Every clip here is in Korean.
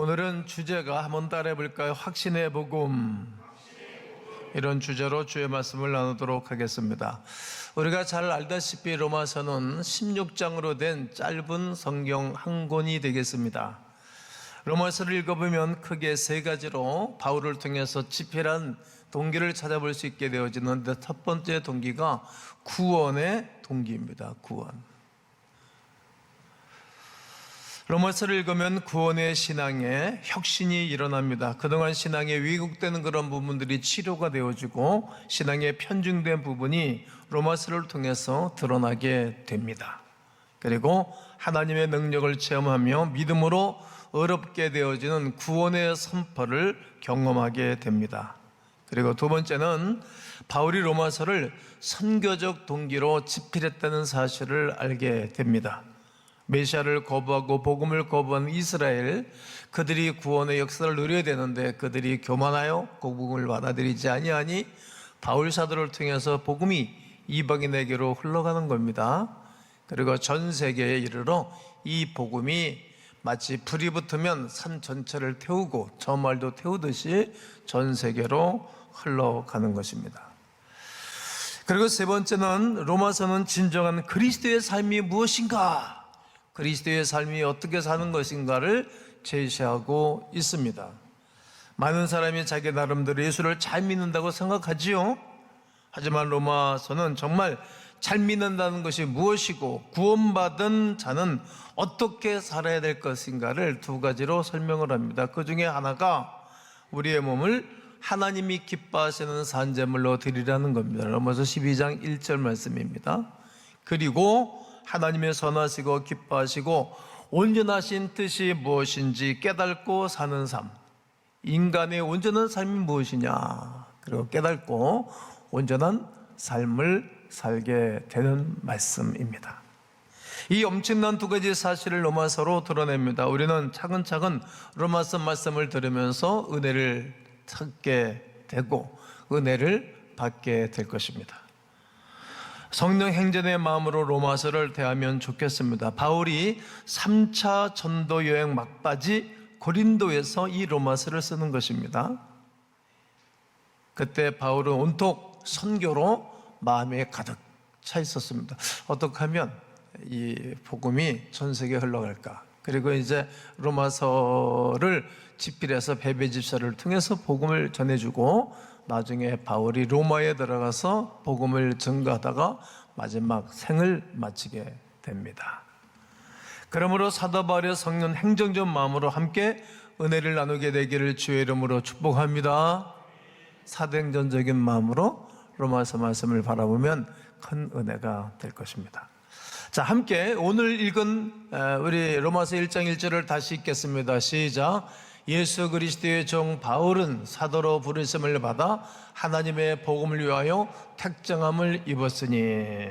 오늘은 주제가 한번 따라해 볼까요? 확신의 복음. 이런 주제로 주의 말씀을 나누도록 하겠습니다. 우리가 잘 알다시피 로마서는 16장으로 된 짧은 성경 한 권이 되겠습니다. 로마서를 읽어보면 크게 세 가지로 바울을 통해서 집필한 동기를 찾아볼 수 있게 되어지는데, 첫 번째 동기가 구원의 동기입니다. 구원. 로마서를 읽으면 구원의 신앙에 혁신이 일어납니다. 그동안 신앙에 왜곡되는 그런 부분들이 치료가 되어지고 신앙에 편중된 부분이 로마서를 통해서 드러나게 됩니다. 그리고 하나님의 능력을 체험하며 믿음으로 어렵게 되어지는 구원의 선포를 경험하게 됩니다. 그리고 두 번째는 바울이 로마서를 선교적 동기로 집필했다는 사실을 알게 됩니다. 메시아를 거부하고 복음을 거부한 이스라엘, 그들이 구원의 역사를 누려야 되는데 그들이 교만하여 복음을 받아들이지 아니하니 바울 사도를 통해서 복음이 이방인에게로 흘러가는 겁니다. 그리고 전 세계에 이르러 이 복음이 마치 불이 붙으면 산 전체를 태우고 저 말도 태우듯이 전 세계로 흘러가는 것입니다. 그리고 세 번째는 로마서는 진정한 그리스도의 삶이 무엇인가, 그리스도의 삶이 어떻게 사는 것인가를 제시하고 있습니다. 많은 사람이 자기 나름대로 예수를 잘 믿는다고 생각하지요. 하지만 로마서는 정말 잘 믿는다는 것이 무엇이고 구원받은 자는 어떻게 살아야 될 것인가를 두 가지로 설명을 합니다. 그 중에 하나가 우리의 몸을 하나님이 기뻐하시는 산제물로 드리라는 겁니다. 로마서 12장 1절 말씀입니다. 그리고 하나님의 선하시고 기뻐하시고 온전하신 뜻이 무엇인지 깨닫고 사는 삶, 인간의 온전한 삶이 무엇이냐, 그리고 깨닫고 온전한 삶을 살게 되는 말씀입니다. 이 엄청난 두 가지 사실을 로마서로 드러냅니다. 우리는 차근차근 로마서 말씀을 들으면서 은혜를 찾게 되고 은혜를 받게 될 것입니다. 성령 행전의 마음으로 로마서를 대하면 좋겠습니다. 바울이 3차 전도 여행 막바지 고린도에서 이 로마서를 쓰는 것입니다. 그때 바울은 온통 선교로 마음에 가득 차 있었습니다. 어떻게 하면 이 복음이 전 세계에 흘러갈까? 그리고 이제 로마서를 집필해서 베베 집사를 통해서 복음을 전해주고 나중에 바울이 로마에 들어가서 복음을 증거하다가 마지막 생을 마치게 됩니다. 그러므로 사도 바울의 성령 행정적 마음으로 함께 은혜를 나누게 되기를 주의 이름으로 축복합니다. 사도행전적인 마음으로 로마서 말씀을 바라보면 큰 은혜가 될 것입니다. 자, 함께 오늘 읽은 우리 로마서 1장 1절을 다시 읽겠습니다. 시작. 예수 그리스도의 종 바울은 사도로 부르심을 받아 하나님의 복음을 위하여 택정함을 입었으니.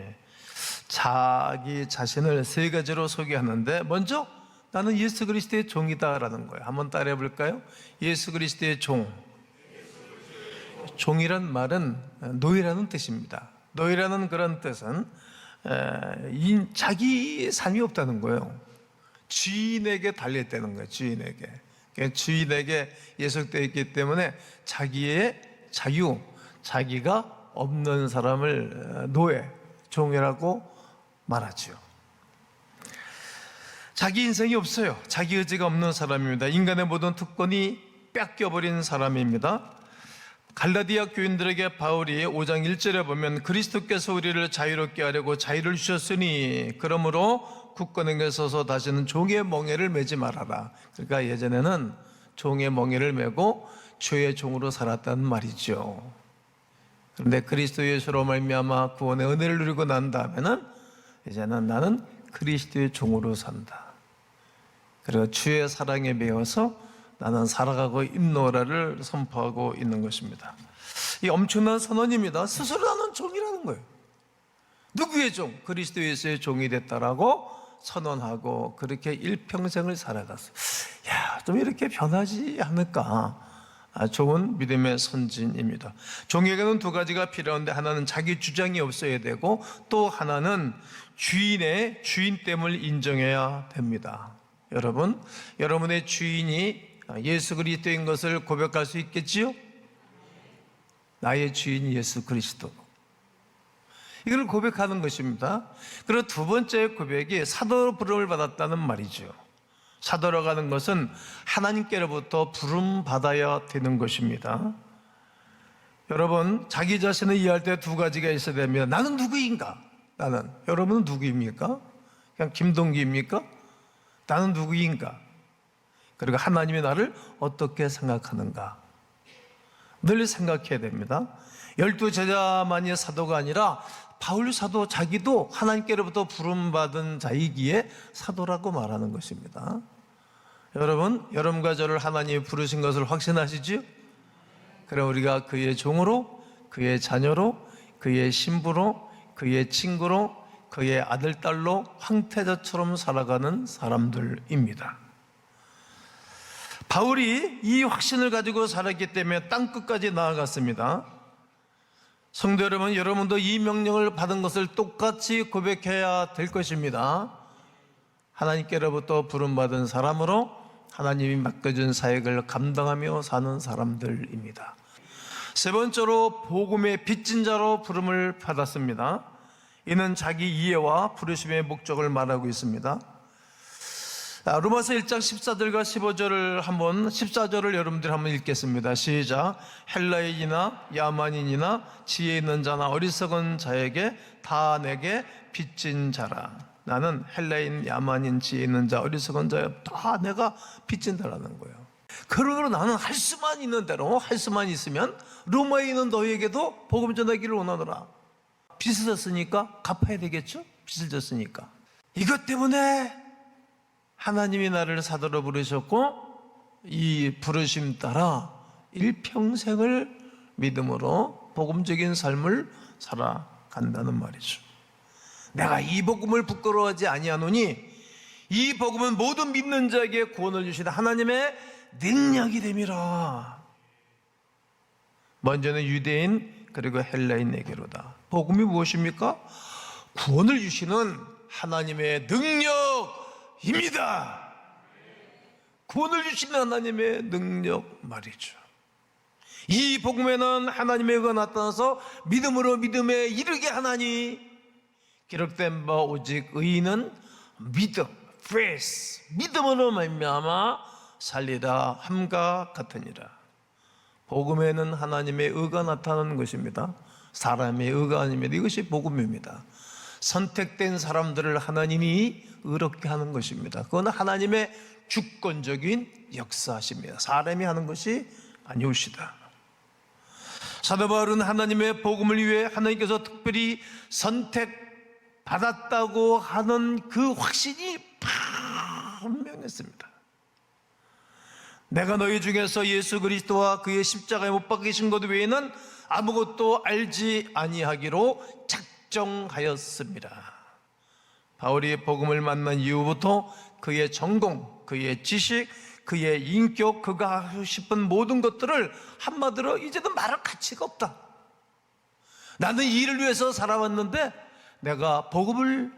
자기 자신을 세 가지로 소개하는데, 먼저 나는 예수 그리스도의 종이다라는 거예요. 한번 따라해 볼까요? 예수 그리스도의 종. 종이란 말은 노예라는 뜻입니다. 노예라는 그런 뜻은 자기 삶이 없다는 거예요. 주인에게 달려있다는 거예요. 주인에게 예속되어 있기 때문에 자기의 자유, 자기가 없는 사람을 노예, 종이라고 말하죠. 자기 인생이 없어요. 자기 의지가 없는 사람입니다. 인간의 모든 특권이 뺏겨버린 사람입니다. 갈라디아 교인들에게 바울이 5장 1절에 보면 그리스도께서 우리를 자유롭게 하려고 자유를 주셨으니 그러므로 굳건하게 서서 다시는 종의 멍에를 매지 말아라. 그러니까 예전에는 종의 멍에를 매고 주의 종으로 살았다는 말이죠. 그런데 그리스도 예수로 말미암아 구원의 은혜를 누리고 난 다음에는 이제는 나는 그리스도의 종으로 산다. 그리고 주의 사랑에 매여서 나는 살아가고 있노라를 선포하고 있는 것입니다. 이 엄청난 선언입니다. 스스로 나는 종이라는 거예요. 누구의 종? 그리스도 예수의 종이 됐다라고 선언하고 그렇게 일평생을 살아갔어요. 좀 이렇게 변하지 않을까? 좋은 믿음의 선진입니다. 종에게는 두 가지가 필요한데, 하나는 자기 주장이 없어야 되고 또 하나는 주인의 주인됨을 인정해야 됩니다. 여러분, 여러분의 주인이 예수 그리스도인 것을 고백할 수 있겠지요? 나의 주인 예수 그리스도. 이걸 고백하는 것입니다. 그리고 두 번째 고백이 사도로 부름을 받았다는 말이죠. 사도로 가는 것은 하나님께로부터 부름 받아야 되는 것입니다. 여러분, 자기 자신을 이해할 때 두 가지가 있어야 됩니다. 나는 누구인가? 여러분은 누구입니까? 그냥 김동기입니까? 나는 누구인가? 그리고 하나님이 나를 어떻게 생각하는가? 늘 생각해야 됩니다. 12제자만이 사도가 아니라 바울 사도 자기도 하나님께로부터 부름받은 자이기에 사도라고 말하는 것입니다. 여러분, 여러분과 저를 하나님이 부르신 것을 확신하시지요? 그럼 우리가 그의 종으로, 그의 자녀로, 그의 신부로, 그의 친구로, 그의 아들, 딸로 황태자처럼 살아가는 사람들입니다. 바울이 이 확신을 가지고 살았기 때문에 땅끝까지 나아갔습니다. 성도 여러분, 여러분도 이 명령을 받은 것을 똑같이 고백해야 될 것입니다. 하나님께로부터 부름받은 사람으로 하나님이 맡겨준 사역을 감당하며 사는 사람들입니다. 세 번째로 복음의 빚진 자로 부름을 받았습니다. 이는 자기 이해와 부르심의 목적을 말하고 있습니다. 로마서 1장 14절과 15절을 14절을 여러분들이 한번 읽겠습니다. 시작. 헬라인이나 야만인이나 지혜 있는 자나 어리석은 자에게 다 내게 빚진 자라. 나는 헬라인, 야만인, 지혜 있는 자, 어리석은 자에 다 내가 빚진다라는 거예요. 그러므로 나는 할 수만 있는 대로, 할 수만 있으면 로마에 있는 너희에게도 복음 전하기를 원하노라. 빚을 졌으니까 갚아야 되겠죠? 빚을 졌으니까. 이것 때문에 하나님이 나를 사도로 부르셨고, 이 부르심 따라 일평생을 믿음으로 복음적인 삶을 살아간다는 말이죠. 내가 이 복음을 부끄러워하지 아니하노니 이 복음은 모든 믿는 자에게 구원을 주시는 하나님의 능력이 됨이라. 먼저는 유대인 그리고 헬라인에게로다. 복음이 무엇입니까? 구원을 주시는 하나님의 능력입니다. 구원을 주시는 하나님의 능력 말이죠. 이 복음에는 하나님의 의가 나타나서 믿음으로 믿음에 이르게 하나니 기록된 바 오직 의인은 믿음, faith, 믿음으로 말미암아 살리라 함과 같으니라. 복음에는 하나님의 의가 나타나는 것입니다. 사람의 의가 아닙니다. 이것이 복음입니다. 선택된 사람들을 하나님이 의롭게 하는 것입니다. 그건 하나님의 주권적인 역사십니다. 사람이 하는 것이 아니오시다. 사도 바울은 하나님의 복음을 위해 하나님께서 특별히 선택받았다고 하는 그 확신이 분명했습니다. 내가 너희 중에서 예수 그리스도와 그의 십자가에 못 박히신 것 외에는 아무것도 알지 아니하기로 작정하였습니다. 바울이 복음을 만난 이후부터 그의 전공, 그의 지식, 그의 인격, 그가 하고 싶은 모든 것들을 한마디로 이제는 말할 가치가 없다. 나는 이 일을 위해서 살아왔는데 내가 복음을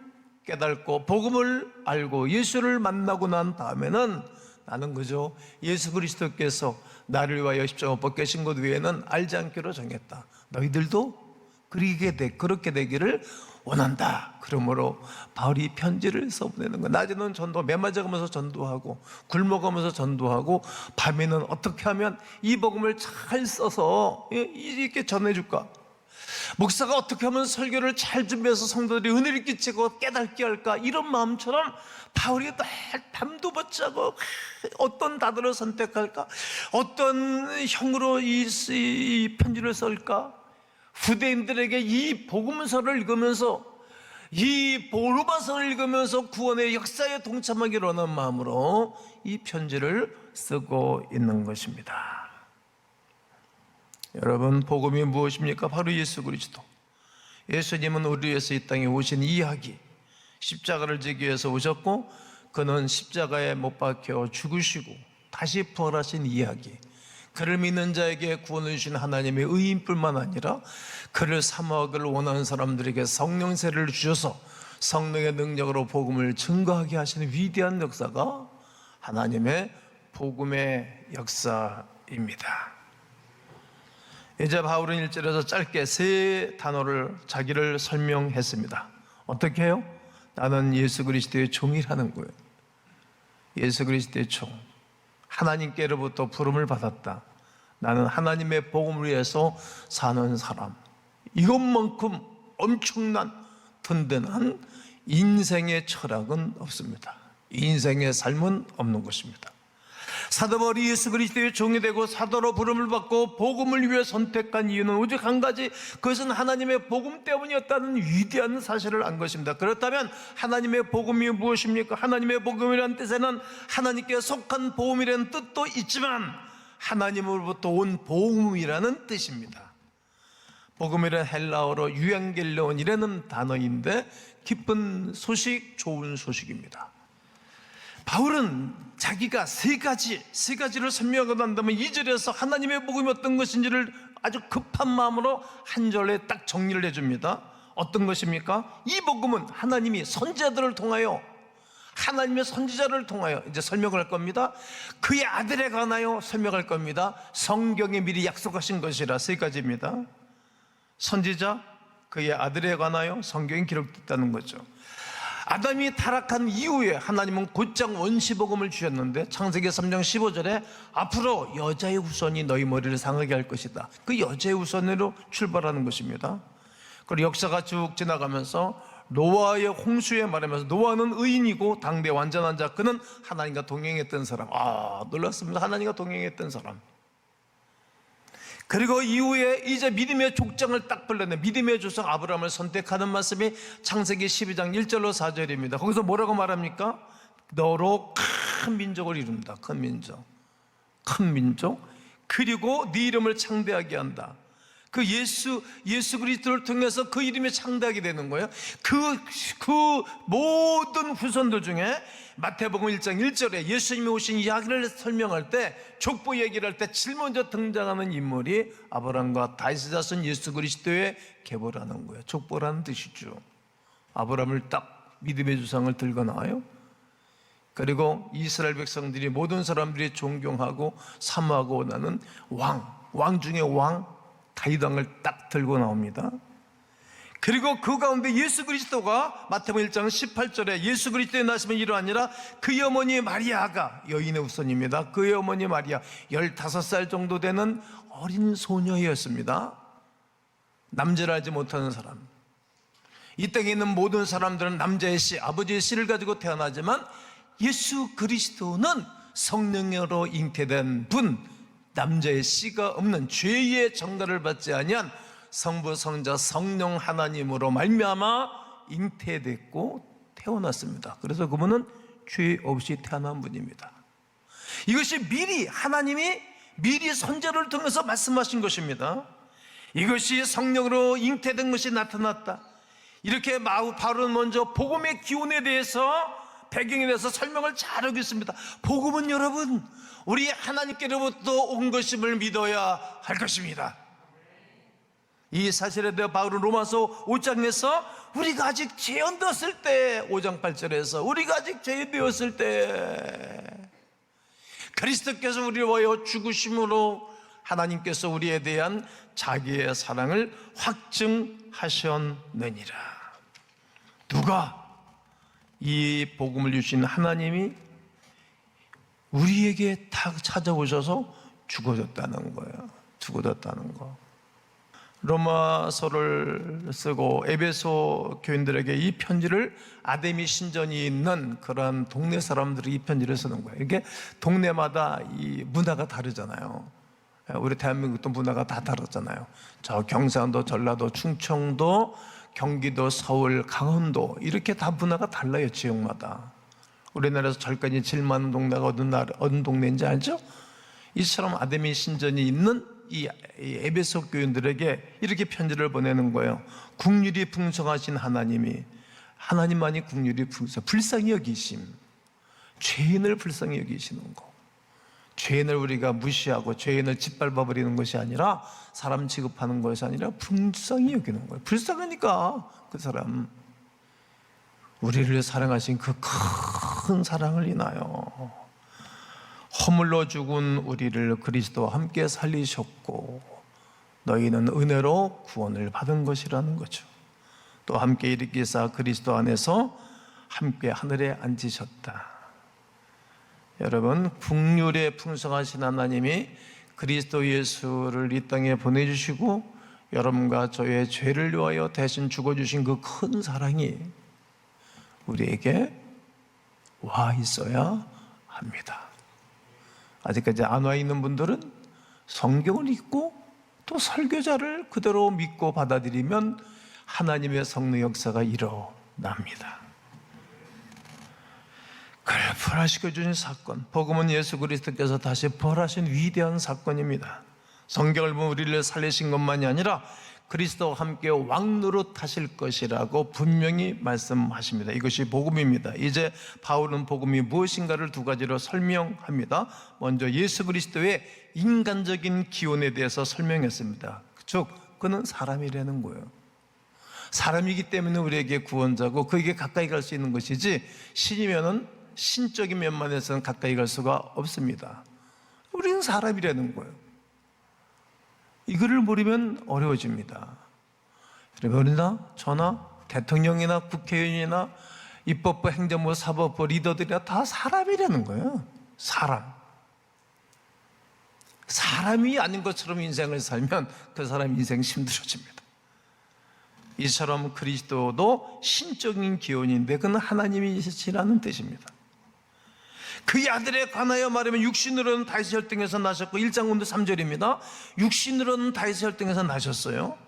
깨닫고 복음을 알고 예수를 만나고 난 다음에는 나는 그저 예수 그리스도께서 나를 위하여 십자가 못 박히신 것 외에는 알지 않기로 정했다. 너희들도 그렇게 되기를 원한다. 그러므로 바울이 편지를 써보내는 거야. 낮에는 매 맞아가면서 전도하고 굶어가면서 전도하고 밤에는 어떻게 하면 이 복음을 잘 써서 이렇게 전해줄까? 목사가 어떻게 하면 설교를 잘 준비해서 성도들이 은혜를 끼치고 깨닫게 할까? 이런 마음처럼 바울이 날 밤도 못 자고 어떤 단어를 선택할까? 어떤 형으로 이 편지를 쓸까? 후대인들에게 이 복음서를 읽으면서 이 로마서를 읽으면서 구원의 역사에 동참하기로 하는 마음으로 이 편지를 쓰고 있는 것입니다. 여러분, 복음이 무엇입니까? 바로 예수 그리스도. 예수님은 우리 위해서 이 땅에 오신 이야기, 십자가를 지기 위해서 오셨고 그는 십자가에 못 박혀 죽으시고 다시 부활하신 이야기, 그를 믿는 자에게 구원을 주신 하나님의 의인뿐만 아니라 그를 사모하기를 원하는 사람들에게 성령세를 주셔서 성령의 능력으로 복음을 증거하게 하시는 위대한 역사가 하나님의 복음의 역사입니다. 이제 바울은 1절에서 짧게 세 단어를 자기를 설명했습니다. 어떻게 해요? 나는 예수 그리스도의 종이라는 거예요. 예수 그리스도의 종, 하나님께로부터 부름을 받았다. 나는 하나님의 복음을 위해서 사는 사람. 이것만큼 엄청난 든든한 인생의 철학은 없습니다. 인생의 삶은 없는 것입니다. 사도 바울이 예수 그리스도의 종이 되고 사도로 부름을 받고 복음을 위해 선택한 이유는 오직 한 가지, 그것은 하나님의 복음 때문이었다는 위대한 사실을 안 것입니다. 그렇다면 하나님의 복음이 무엇입니까? 하나님의 복음이라는 뜻에는 하나님께 속한 복음이라는 뜻도 있지만 하나님으로부터 온 복음이라는 뜻입니다. 복음이란 헬라어로 유앙겔론이라는 단어인데 기쁜 소식, 좋은 소식입니다. 바울은 자기가 세 가지를 설명하고 난 다음에 2절에서 하나님의 복음이 어떤 것인지를 아주 급한 마음으로 한 절에 딱 정리를 해줍니다. 어떤 것입니까? 이 복음은 하나님이 선지자들을 통하여, 하나님의 선지자를 통하여 이제 설명을 할 겁니다. 그의 아들에 관하여 설명할 겁니다. 성경에 미리 약속하신 것이라 세 가지입니다. 선지자, 그의 아들에 관하여 성경에 기록됐다는 거죠. 아담이 타락한 이후에 하나님은 곧장 원시복음을 주셨는데 창세기 3장 15절에 앞으로 여자의 후손이 너희 머리를 상하게 할 것이다. 그 여자의 후손으로 출발하는 것입니다. 그리고 역사가 쭉 지나가면서 노아의 홍수에 말하면서 노아는 의인이고 당대 완전한 자, 그는 하나님과 동행했던 사람. 놀랐습니다. 하나님과 동행했던 사람. 그리고 이후에 이제 믿음의 족장을 딱 불렀네. 믿음의 조상 아브라함을 선택하는 말씀이 창세기 12장 1절로 4절입니다. 거기서 뭐라고 말합니까? 너로 큰 민족을 이룬다. 큰 민족. 그리고 네 이름을 창대하게 한다. 그 예수 그리스도를 통해서 그 이름이 창대하게 되는 거예요. 그 모든 후손들 중에 마태복음 1장 1절에 예수님이 오신 이야기를 설명할 때, 족보 얘기를 할 때 제일 먼저 등장하는 인물이 아브라함과 다윗의 자손 예수 그리스도의 계보라는 거예요. 족보라는 뜻이죠. 아브라함을 딱 믿음의 조상을 들고 나와요. 그리고 이스라엘 백성들이, 모든 사람들이 존경하고 사모하고 원하는 왕 중에 왕 다윗 왕을 딱 들고 나옵니다. 그리고 그 가운데 예수 그리스도가 마태복음 1장 18절에 예수 그리스도의 나심은 이러하니라, 그의 어머니 마리아가, 여인의 후손입니다. 그의 어머니 마리아 15살 정도 되는 어린 소녀였습니다. 남자를 알지 못하는 사람. 이 땅에 있는 모든 사람들은 남자의 씨, 아버지의 씨를 가지고 태어나지만 예수 그리스도는 성령으로 잉태된 분, 남자의 씨가 없는, 죄의 정가를 받지 아니한 성부 성자 성령 하나님으로 말미암아 잉태됐고 태어났습니다. 그래서 그분은 죄 없이 태어난 분입니다. 이것이 하나님이 미리 선지자를 통해서 말씀하신 것입니다. 이것이 성령으로 잉태된 것이 나타났다. 이렇게 바울은 먼저 복음의 기원에 대해서, 배경에 대해서 설명을 잘하고 있습니다. 복음은 여러분, 우리 하나님께로부터 온 것임을 믿어야 할 것입니다. 이 사실에 대해 바울은 로마서 5장에서 우리가 아직 죄인되었을 때, 5장 8절에서 우리가 아직 죄인되었을 때 그리스도께서 우리를 위하여 죽으심으로 하나님께서 우리에 대한 자기의 사랑을 확증하셨느니라. 누가? 이 복음을 주신 하나님이 우리에게 다 찾아오셔서 죽어졌다는 거예요. 죽어졌다는 거. 로마서를 쓰고 에베소 교인들에게 이 편지를, 아데미 신전이 있는 그런 동네 사람들이 이 편지를 쓰는 거예요. 이게 동네마다 이 문화가 다르잖아요. 우리 대한민국도 문화가 다 다르잖아요. 저 경상도, 전라도, 충청도, 경기도, 서울, 강원도, 이렇게 다 문화가 달라요. 지역마다. 우리나라에서 절간이 제일 많은 동네가 어느 동네인지 알죠? 이처럼 아데미 신전이 있는 이 에베소 교인들에게 이렇게 편지를 보내는 거예요. 국률이 풍성하신 하나님만이 국률이 불쌍히 여기심, 죄인을 불쌍히 여기시는 거. 죄인을 우리가 무시하고 죄인을 짓밟아버리는 것이 아니라, 사람 취급하는 것이 아니라 불쌍히 여기는 거예요. 불쌍하니까 그 사람, 우리를 사랑하신 그 큰 사랑을 인하여 허물로 죽은 우리를 그리스도와 함께 살리셨고 너희는 은혜로 구원을 받은 것이라는 거죠. 또 함께 일으키사 그리스도 안에서 함께 하늘에 앉으셨다. 여러분, 국률에 풍성하신 하나님이 그리스도 예수를 이 땅에 보내주시고 여러분과 저의 죄를 위하여 대신 죽어주신 그 큰 사랑이 우리에게 와 있어야 합니다. 아직까지 안 와 있는 분들은 성경을 읽고 또 설교자를 그대로 믿고 받아들이면 하나님의 성령 역사가 일어납니다. 그를 부활시켜 주신 사건, 복음은 예수 그리스도께서 다시 부활하신 위대한 사건입니다. 성경을 보면 우리를 살리신 것만이 아니라 그리스도와 함께 왕노릇 하실 것이라고 분명히 말씀하십니다. 이것이 복음입니다. 이제 바울은 복음이 무엇인가를 두 가지로 설명합니다. 먼저 예수 그리스도의 인간적인 기원에 대해서 설명했습니다. 즉 그는 사람이라는 거예요. 사람이기 때문에 우리에게 구원자고 그에게 가까이 갈 수 있는 것이지, 신이면은 신적인 면만에서는 가까이 갈 수가 없습니다. 우리는 사람이라는 거예요. 이거를 모르면 어려워집니다. 여러분이나 저나 대통령이나 국회의원이나 입법부, 행정부, 사법부 리더들이나 다 사람이라는 거예요. 사람이 아닌 것처럼 인생을 살면 그 사람 인생 힘들어집니다. 이처럼 그리스도도 신적인 기원인데 그는 하나님이시라는 뜻입니다. 그의 아들에 관하여 말하면 육신으로는 다윗의 혈통에서 나셨고 1장 3절입니다. 육신으로는 다윗의 혈통에서 나셨어요.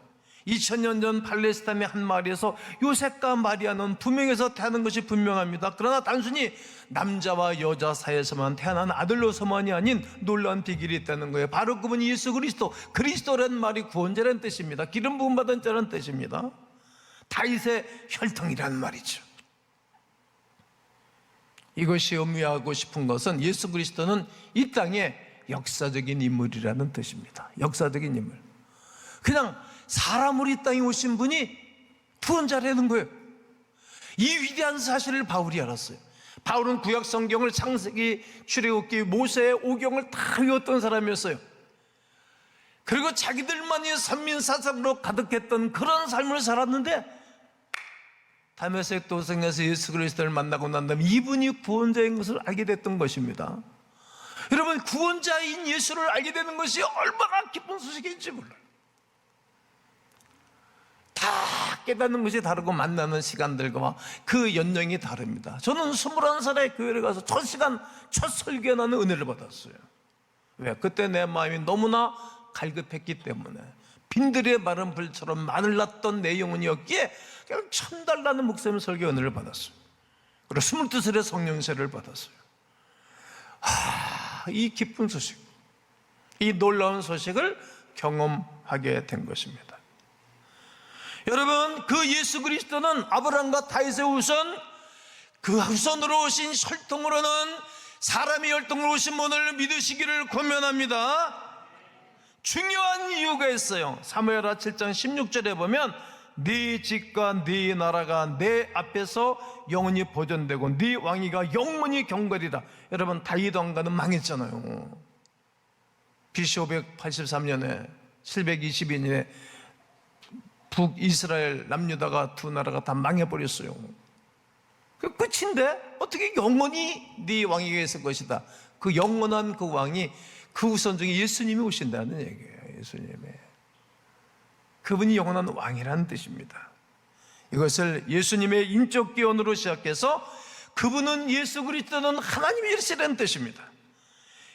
2000년 전 팔레스타인의 한 마을에서 요셉과 마리아는 두 명에서 태어난 것이 분명합니다. 그러나 단순히 남자와 여자 사이에서만 태어난 아들로서만이 아닌 놀라운 비결이 있다는 거예요. 바로 그분이 예수 그리스도, 그리스도라는 말이 구원자라는 뜻입니다. 기름 부음 받은 자라는 뜻입니다. 다윗의 혈통이라는 말이죠. 이것이 의미하고 싶은 것은 예수 그리스도는 이 땅에 역사적인 인물이라는 뜻입니다. 역사적인 인물. 그냥 사람으로 이 땅에 오신 분이 구원자라는 거예요. 이 위대한 사실을 바울이 알았어요. 바울은 구약 성경을 창세기, 출애굽기, 모세의 오경을 다 외웠던 사람이었어요. 그리고 자기들만이 선민사상으로 가득했던 그런 삶을 살았는데 다메섹 도성에서 예수 그리스도를 만나고 난 다음에 이분이 구원자인 것을 알게 됐던 것입니다. 여러분, 구원자인 예수를 알게 되는 것이 얼마나 기쁜 소식인지 몰라요. 다 깨닫는 것이 다르고 만나는 시간들과 그 연령이 다릅니다. 저는 21살에 교회를 가서 첫 시간, 첫 설교에 나는 은혜를 받았어요. 왜? 그때 내 마음이 너무나 갈급했기 때문에, 빈들의 마른 불처럼 마늘 났던 내 영혼이었기에 그냥 천달라는 목사님 설교 은혜를 받았어요. 그리고 22살에 성령세를 받았어요. 이 기쁜 소식, 이 놀라운 소식을 경험하게 된 것입니다. 여러분, 그 예수 그리스도는 아브라함과 다윗의 후손, 그 후손으로 오신 혈통으로는 사람의 혈통으로 오신 분을 믿으시기를 권면합니다. 중요한 이유가 있어요. 사무엘하 7장 16절에 보면 네 집과 네 나라가 내 앞에서 영원히 보존되고 네 왕위가 영원히 경거리라. 여러분, 다윗 왕가는 망했잖아요. BC 583년에 722년에 북이스라엘 남유다가 두 나라가 다 망해버렸어요. 그 끝인데 어떻게 영원히 네 왕위가 있을 것이다. 그 영원한 그 왕이 그 후손 중에 예수님이 오신다는 얘기예요. 예수님이. 그분이 영원한 왕이라는 뜻입니다. 이것을 예수님의 인적 기원으로 시작해서 그분은 예수 그리스도는 하나님이시라는 뜻입니다.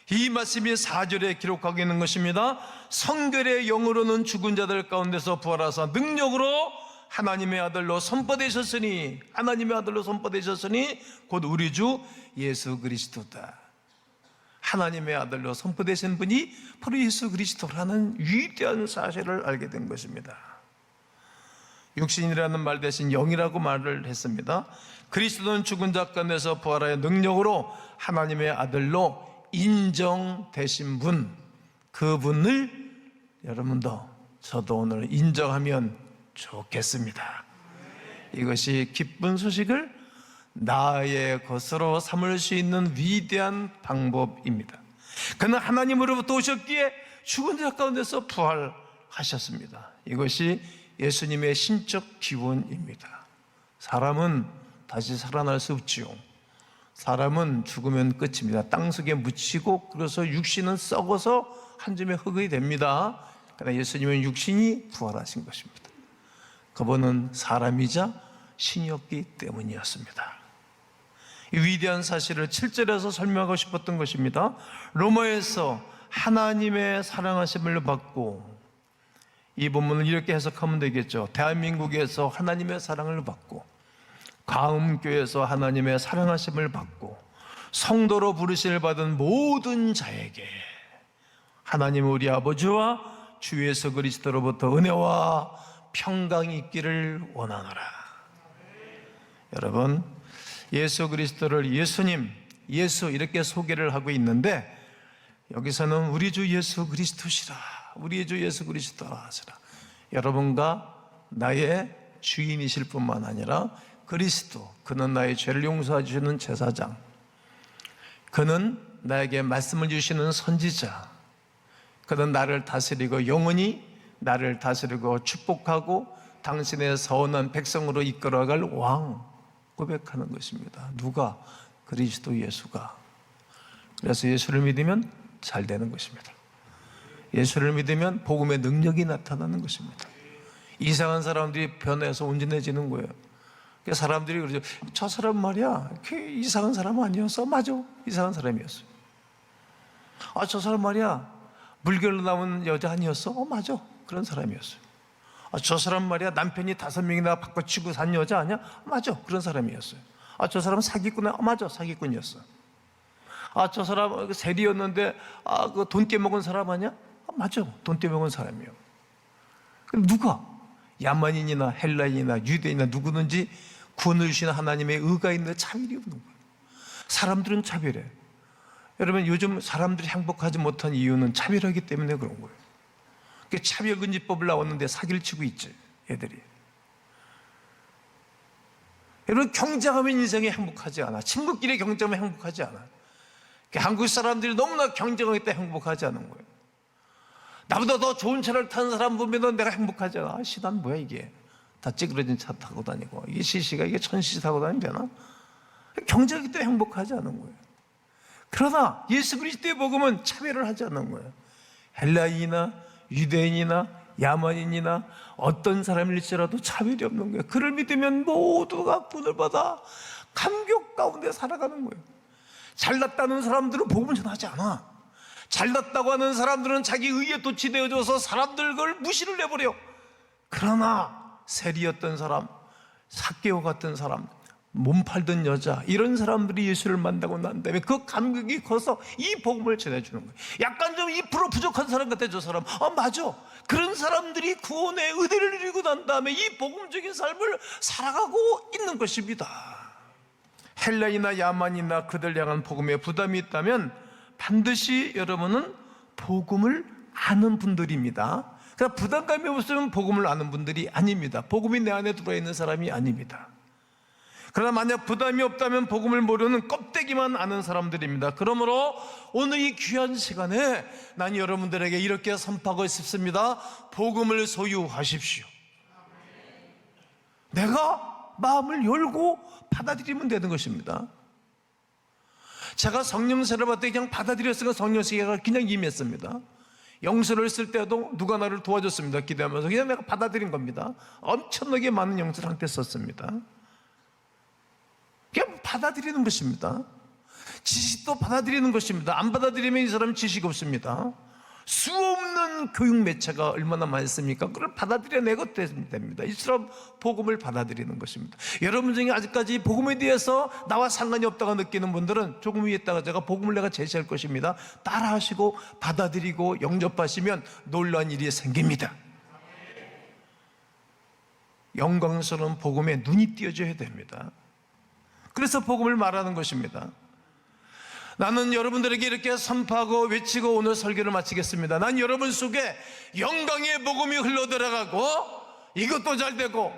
이 말씀이 4절에 기록하고 있는 것입니다. 성결의 영으로는 죽은 자들 가운데서 부활하사 능력으로 하나님의 아들로 선포되셨으니, 하나님의 아들로 선포되셨으니 곧 우리 주 예수 그리스도다. 하나님의 아들로 선포되신 분이 바로 예수 그리스도라는 위대한 사실을 알게 된 것입니다. 육신이라는 말 대신 영이라고 말을 했습니다. 그리스도는 죽은 자 가운데서 부활하여 능력으로 하나님의 아들로 인정되신 분, 그분을 여러분도 저도 오늘 인정하면 좋겠습니다. 이것이 기쁜 소식을 나의 것으로 삼을 수 있는 위대한 방법입니다. 그는 하나님으로부터 오셨기에 죽은 자 가운데서 부활하셨습니다. 이것이 예수님의 신적 기원입니다. 사람은 다시 살아날 수 없지요. 사람은 죽으면 끝입니다. 땅속에 묻히고 그래서 육신은 썩어서 한 줌의 흙이 됩니다. 그러나 예수님은 육신이 부활하신 것입니다. 그분은 사람이자 신이었기 때문이었습니다. 이 위대한 사실을 7절에서 설명하고 싶었던 것입니다. 로마에서 하나님의 사랑하심을 받고, 이 본문을 이렇게 해석하면 되겠죠. 대한민국에서 하나님의 사랑을 받고, 가음교에서 하나님의 사랑하심을 받고, 성도로 부르심을 받은 모든 자에게 하나님 우리 아버지와 주 예수 그리스도로부터 은혜와 평강이 있기를 원하노라. 여러분, 예수 그리스도를 예수님, 예수 이렇게 소개를 하고 있는데, 여기서는 우리 주 예수 그리스도시라, 우리 주 예수 그리스도라 하시라. 여러분과 나의 주인이실 뿐만 아니라 그리스도, 그는 나의 죄를 용서해 주시는 제사장, 그는 나에게 말씀을 주시는 선지자, 그는 나를 다스리고 영원히 나를 다스리고 축복하고 당신의 서원한 백성으로 이끌어갈 왕, 고백하는 것입니다. 누가? 그리스도 예수가. 그래서 예수를 믿으면 잘 되는 것입니다. 예수를 믿으면 복음의 능력이 나타나는 것입니다. 이상한 사람들이 변해서 온전해지는 거예요. 사람들이 그러죠. 저 사람 말이야, 이상한 사람 아니었어? 맞아, 이상한 사람이었어. 아, 저 사람 말이야, 물결로 나온 여자 아니었어? 맞아, 그런 사람이었어요. 아, 저 사람 말이야, 남편이 5명이나 바꿔치고 산 여자 아니야? 맞아, 그런 사람이었어요. 아, 저 사람 사기꾼이야? 맞아, 사기꾼이었어. 아, 저 사람 세리였는데 그 돈 떼먹은 사람 아니야? 맞아, 돈 떼먹은 사람이에요. 그럼 누가? 야만인이나 헬라인이나 유대인이나 누구든지 구원을 주시는 하나님의 의가 있는 차별이 없는 거예요. 사람들은 차별해. 여러분, 요즘 사람들이 행복하지 못한 이유는 차별하기 때문에 그런 거예요. 차별금지법을 나왔는데 사기를 치고 있지, 애들이. 여러분, 경쟁하면 인생이 행복하지 않아. 친구끼리 경쟁하면 행복하지 않아. 한국 사람들이 너무나 경쟁하기 때문에 행복하지 않은 거예요. 나보다 더 좋은 차를 타는 사람 보면 내가 행복하지 않아. 난 뭐야 이게, 다 찌그러진 차 타고 다니고, 이게 CC가 이게 1000cc 타고 다니면 되나? 경쟁하기 때문에 행복하지 않은 거예요. 그러나 예수 그리스도의 복음은 차별을 하지 않는 거예요. 헬라인이나 유대인이나 야만인이나 어떤 사람일지라도 차별이 없는 거예요. 그를 믿으면 모두가 구원을 받아 감격 가운데 살아가는 거예요. 잘났다는 사람들은 복음을 전하지 않아. 잘났다고 하는 사람들은 자기 의에 도취되어져서 사람들 그걸 무시를 해버려. 그러나 세리였던 사람, 삭개오 같은 사람, 몸 팔던 여자, 이런 사람들이 예수를 만나고 난 다음에 그 감격이 커서 이 복음을 전해주는 거예요. 약간 좀 2% 부족한 사람 같아, 저 사람. 맞아, 그런 사람들이 구원의 의대를 이루고 난 다음에 이 복음적인 삶을 살아가고 있는 것입니다. 헬라이나 야만이나 그들 향한 복음에 부담이 있다면 반드시 여러분은 복음을 아는 분들입니다. 그러나 부담감이 없으면 복음을 아는 분들이 아닙니다. 복음이 내 안에 들어있는 사람이 아닙니다. 그러나 만약 부담이 없다면 복음을 모르는 껍데기만 아는 사람들입니다. 그러므로 오늘 이 귀한 시간에 난 여러분들에게 이렇게 선포하고 싶습니다. 복음을 소유하십시오. 내가 마음을 열고 받아들이면 되는 것입니다. 제가 성령세를 받을 때 그냥 받아들였으니까 성령세가 그냥 임했습니다. 영서를 쓸 때도 누가 나를 도와줬습니다. 기도하면서 그냥 내가 받아들인 겁니다. 엄청나게 많은 영서를 한때 썼습니다. 그냥 받아들이는 것입니다. 지식도 받아들이는 것입니다. 안 받아들이면 이 사람은 지식이 없습니다. 수없는 교육 매체가 얼마나 많습니까? 그걸 받아들여내고 됩니다. 이처럼 복음을 받아들이는 것입니다. 여러분 중에 아직까지 복음에 대해서 나와 상관이 없다고 느끼는 분들은 조금 위에 있다가 제가 복음을 내가 제시할 것입니다. 따라하시고 받아들이고 영접하시면 놀라운 일이 생깁니다. 영광스러운 복음에 눈이 띄어져야 됩니다. 그래서 복음을 말하는 것입니다. 나는 여러분들에게 이렇게 선포하고 외치고 오늘 설교를 마치겠습니다. 난 여러분 속에 영광의 복음이 흘러들어가고 이것도 잘 되고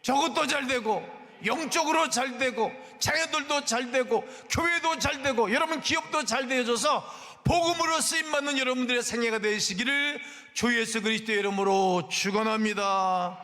저것도 잘 되고 영적으로 잘 되고 자녀들도 잘 되고 교회도 잘 되고 여러분 기업도 잘 되어져서 복음으로 쓰임받는 여러분들의 생애가 되시기를 주 예수 그리스도의 이름으로 축원합니다.